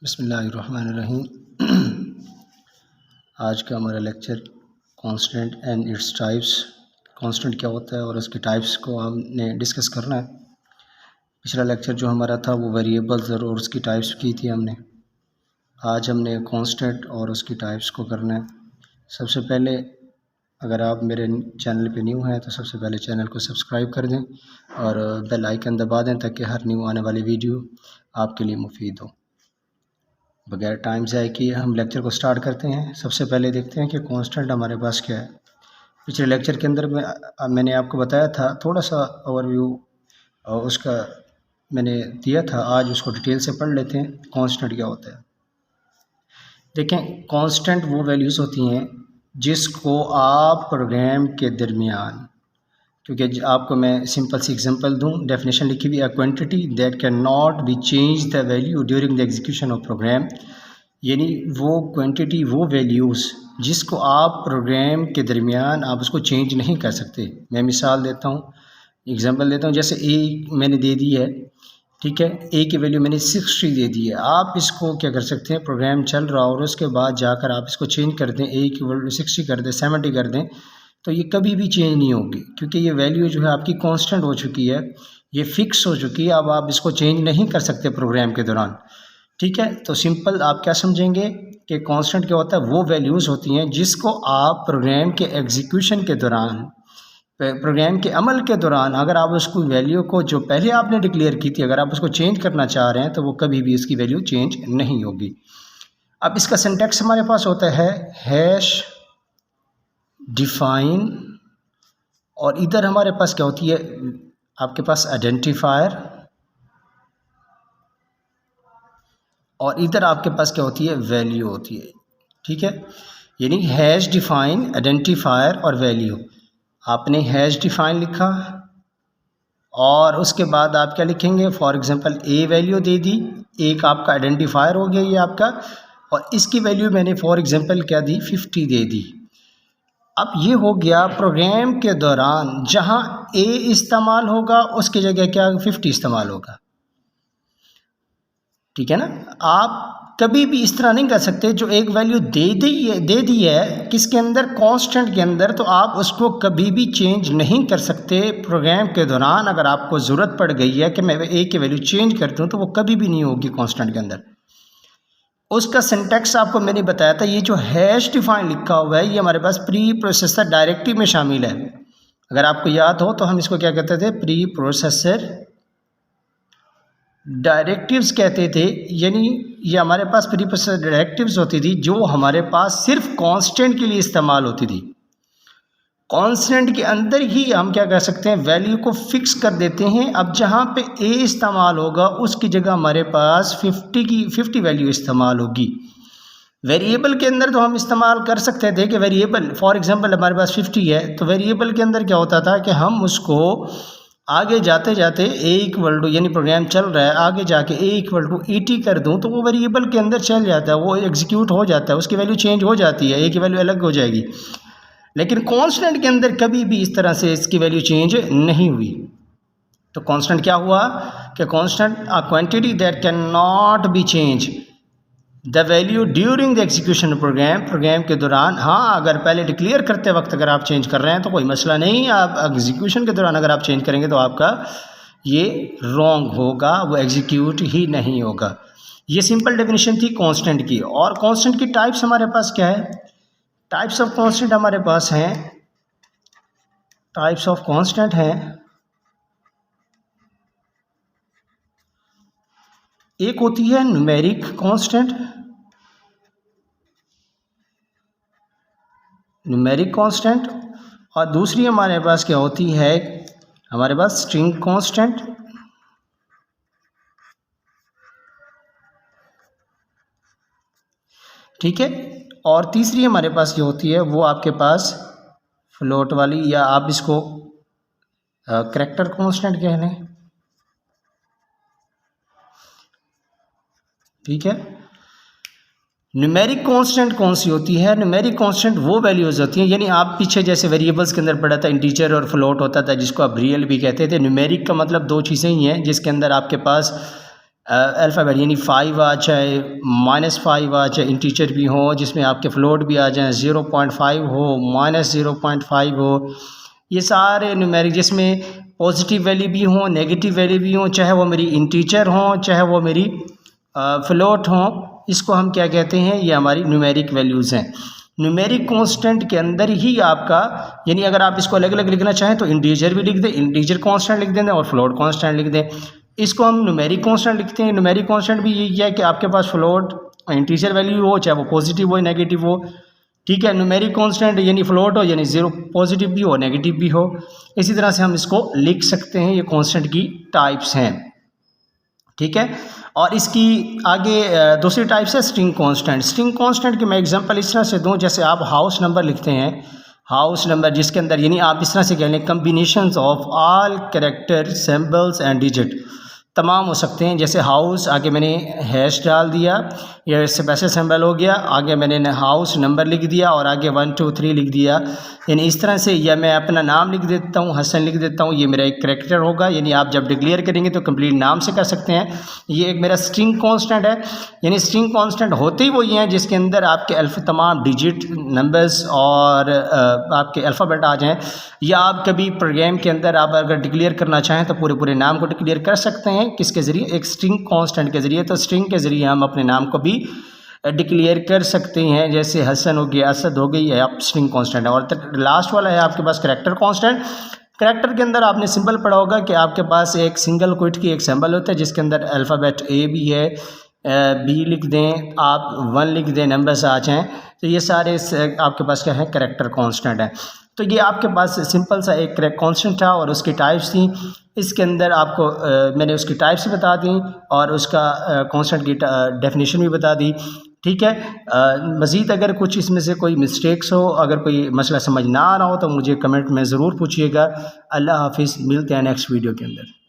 बिस्मिल्लाहिर्रहमानिर्रहीम। आज का हमारा lecture constant and its types, constant क्या होता है और उसके टाइप्स को हमने डिस्कस करना है। पिछला लेक्चर जो हमारा था वो वेरिएबल्स और उसकी टाइप्स की थी हमने। आज हमने कांस्टेंट और उसकी टाइप्स को करना है। सबसे पहले अगर आप मेरे चैनल पे न्यू हैं तो सबसे पहले चैनल को सब्सक्राइब कर दें और बेल आइकन दबा दें ताकि हर न्यू आने वाली वीडियो आपके लिए मुफीद हो। बगैर टाइम ज़ाय किए हम लेक्चर को स्टार्ट करते हैं। सबसे पहले देखते हैं कि कांस्टेंट हमारे पास क्या है। पिछले लेक्चर के अंदर मैंने आपको बताया था, थोड़ा सा ओवरव्यू उसका मैंने दिया था। आज उसको डिटेल से पढ़ लेते हैं कांस्टेंट क्या होता है। देखें, कांस्टेंट वो वैल्यूज़ होती हैं जिसको आप प्रोग्राम के दरमियान, क्योंकि आपको मैं सिंपल सी एग्जांपल दूं, डेफिनेशन लिखी हुई है, quantity that can not be change the value during the execution of program. यानी वो क्वांटिटी, वो वैल्यूज़ जिसको आप प्रोग्राम के दरमियान आप उसको चेंज नहीं कर सकते। मैं मिसाल देता हूँ, एग्जांपल देता हूँ। जैसे ए मैंने दे दी है, ठीक है, ए की वैल्यू मैंने 60 दे दी है। आप इसको क्या कर सकते हैं, प्रोग्राम चल रहा और उसके बाद जाकर आप इसको चेंज कर दें, ए की वैल्यू 60 कर दें, 70 कर दें, तो ये कभी भी चेंज नहीं होगी, क्योंकि ये वैल्यू जो है आपकी कांस्टेंट हो चुकी है, ये फिक्स हो चुकी है। अब आप इसको चेंज नहीं कर सकते प्रोग्राम के दौरान, ठीक है। तो सिंपल आप क्या समझेंगे कि कांस्टेंट क्या होता है, वो वैल्यूज़ होती हैं जिसको आप प्रोग्राम के एग्जीक्यूशन के दौरान, प्रोग्राम के अमल के दौरान, अगर आप उसको वैल्यू को जो पहले आपने डिक्लेयर की थी, अगर आप उसको चेंज करना चाह रहे हैं तो वो कभी भी इसकी वैल्यू चेंज नहीं होगी। अब इसका सिंटैक्स हमारे पास होता है हैश डिफाइन, और इधर हमारे पास क्या होती है, आपके पास आइडेंटिफायर, और इधर आपके पास क्या होती है, वैल्यू होती है, ठीक है। यानी हैश डिफाइन, आइडेंटिफायर और वैल्यू। आपने हैश डिफाइन लिखा और उसके बाद आप क्या लिखेंगे, फॉर एग्जांपल ए वैल्यू दे दी, एक आपका आइडेंटिफायर हो गया ये आपका, और इसकी वैल्यू मैंने फॉर एग्जांपल क्या दी, 50 दे दी। अब ये हो गया प्रोग्राम के दौरान जहां ए इस्तेमाल होगा उसकी जगह क्या 50 इस्तेमाल होगा, ठीक है ना। आप कभी भी इस तरह नहीं कर सकते, जो एक वैल्यू दे दी है किसके अंदर, कांस्टेंट के अंदर, तो आप उसको कभी भी चेंज नहीं कर सकते प्रोग्राम के दौरान। अगर आपको ज़रूरत पड़ गई है कि मैं ए की वैल्यू चेंज कर दूं तो वो कभी भी नहीं होगी कांस्टेंट के अंदर। उसका सिंटैक्स आपको मैंने बताया था, ये जो हैश डिफाइन लिखा हुआ है ये हमारे पास प्री प्रोसेसर डायरेक्टिव में शामिल है। अगर आपको याद हो तो हम इसको क्या कहते थे, प्री प्रोसेसर डायरेक्टिव्स कहते थे। यानी ये हमारे पास प्री प्रोसेसर डायरेक्टिव्स होती थी जो हमारे पास सिर्फ कांस्टेंट के लिए इस्तेमाल होती थी। कांस्टेंट के अंदर ही हम क्या कर सकते हैं, वैल्यू को फिक्स कर देते हैं। अब जहाँ पे ए इस्तेमाल होगा उसकी जगह हमारे पास 50 वैल्यू इस्तेमाल होगी। वेरिएबल के अंदर तो हम इस्तेमाल कर सकते थे कि वेरिएबल, फॉर एग्जांपल हमारे पास 50 है, तो वेरिएबल के अंदर क्या होता था कि हम उसको आगे जाते जाते ए इक्वल टू, यानी प्रोग्राम चल रहा है, आगे जाके ए इक्वल टू 80 कर दूँ तो वो वेरिएबल के अंदर चल जाता है, वो एग्जीक्यूट हो जाता है, उसकी वैल्यू चेंज हो जाती है, ए की वैल्यू अलग हो जाएगी। लेकिन कांस्टेंट के अंदर कभी भी इस तरह से इसकी वैल्यू चेंज नहीं हुई। तो कांस्टेंट क्या हुआ कि constant a quantity that can not be change the value during the execution program, program के दौरान। हाँ, अगर पहले डिक्लेयर करते वक्त अगर आप चेंज कर रहे हैं तो कोई मसला नहीं, आप एग्जीक्यूशन के दौरान अगर आप चेंज करेंगे तो आपका ये रॉन्ग होगा, वो एग्जीक्यूट ही नहीं होगा। ये सिंपल डेफिनेशन थी कांस्टेंट की। और कांस्टेंट की टाइप्स हमारे पास क्या है, टाइप्स ऑफ कांस्टेंट हमारे पास हैं, टाइप्स ऑफ कांस्टेंट हैं, एक होती है न्यूमेरिक कांस्टेंट, न्यूमेरिक कांस्टेंट, और दूसरी हमारे पास क्या होती है, हमारे पास स्ट्रिंग कांस्टेंट, ठीक है। और तीसरी हमारे पास जो होती है वो आपके पास फ्लोट वाली, या आप इसको करैक्टर कांस्टेंट कह लें, ठीक है। न्यूमेरिक कांस्टेंट कौन सी होती है, न्यूमेरिक कांस्टेंट वो वैल्यूज़ होती हैं, यानी आप पीछे जैसे वेरिएबल्स के अंदर पढ़ा था, इंटीजर और फ्लोट होता था जिसको आप रियल भी कहते थे। न्यूमेरिक का मतलब दो चीज़ें ही हैं जिसके अंदर आपके पास अल्फ़ाबेट यानी 5 आ जाए, -5 आ जाए, इंटीजर भी हो जिसमें आपके फ्लोट भी आ जाए, 0.5 हो, -0.5 हो, ये सारे न्यूमेरिक जिसमें पॉजिटिव वैल्यू भी हो, नेगेटिव वैल्यू भी हो, चाहे वो मेरी इंटीजर हो, चाहे वो मेरी फ्लोट हो, इसको हम क्या कहते हैं, ये हमारी न्यूमेरिक वैल्यूज़ हैं। न्यूमेरिक कांस्टेंट के अंदर ही आपका, यानी अगर आप इसको अलग अलग लिखना चाहें तो इंटीजर भी लिख दें, इंटीजर कांस्टेंट लिख दें और फ्लोट कांस्टेंट लिख दें। इसको हम न्यूमेरिक कांस्टेंट लिखते हैं। न्यूमेरिक कांस्टेंट भी यही है कि आपके पास फ्लोट इंटीजर वैल्यू हो, चाहे वो पॉजिटिव हो नेगेटिव हो, ठीक है। न्यूमेरिक कांस्टेंट यानी फ्लोट हो, यानी 0 पॉजिटिव भी हो नेगेटिव भी हो। इसी तरह से हम इसको लिख सकते हैं। ये कांस्टेंट की टाइप्स हैं, ठीक है। और इसकी आगे दूसरी टाइप है स्ट्रिंग कांस्टेंट। स्ट्रिंग कांस्टेंट की मैं एग्जांपल इस तरह से दूं, जैसे आप हाउस नंबर लिखते हैं, हाउस नंबर जिसके अंदर यानी आप इस तरह से कह लें combinations of all character symbols and digit तमाम हो सकते हैं। जैसे हाउस आगे मैंने हैश डाल दिया, या स्पेशल सिंबल हो गया, आगे मैंने हाउस नंबर लिख दिया और आगे 1 2 3 लिख दिया, यानी इस तरह से। या मैं अपना नाम लिख देता हूँ, हसन लिख देता हूँ, ये मेरा एक कैरेक्टर होगा। यानी आप जब डिक्लेयर करेंगे तो कंप्लीट नाम से कर सकते हैं। ये एक मेरा स्ट्रिंग कांस्टेंट है। यानी स्ट्रिंग कांस्टेंट होते ही वही हैं जिसके अंदर आपके तमाम डिजिट नंबर्स और आपके अल्फ़ाबेट आ जाएँ। या आप कभी प्रोग्राम के अंदर आप अगर डिक्लेयर करना चाहें तो पूरे पूरे नाम को डिक्लेयर कर सकते हैं। किसके ज़रिए? एक स्ट्रिंग कांस्टेंट के ज़रिए। तो स्ट्रिंग के ज़रिए हम अपने नाम को भी डिक्लेयर कर सकते हैं, जैसे हसन हो गया, असद हो गई, आप स्ट्रिंग कांस्टेंट है। और लास्ट वाला है आपके पास कैरेक्टर कांस्टेंट। कैरेक्टर के अंदर आपने सिंबल पढ़ा होगा कि आपके पास एक सिंगल क्विट की एक सिंबल होता है जिसके अंदर अल्फ़ाबेट ए भी है, बी लिख दें, आप 1 लिख दें, नंबर्स आ जाएँ, तो ये सारे आपके पास क्या है, कैरेक्टर कांस्टेंट है। तो ये आपके पास सिंपल सा एक कांस्टेंट था और उसकी टाइप्स थी। इसके अंदर आपको मैंने उसकी टाइप्स भी बता दी और उसका कांस्टेंट की डेफिनेशन भी बता दी, ठीक है। मज़ीद अगर कुछ इसमें से कोई मिस्टेक्स हो, अगर कोई मसला समझ ना आ रहा हो तो मुझे कमेंट में ज़रूर पूछिएगा। अल्लाह हाफिज़, मिलते हैं नेक्स्ट वीडियो के अंदर।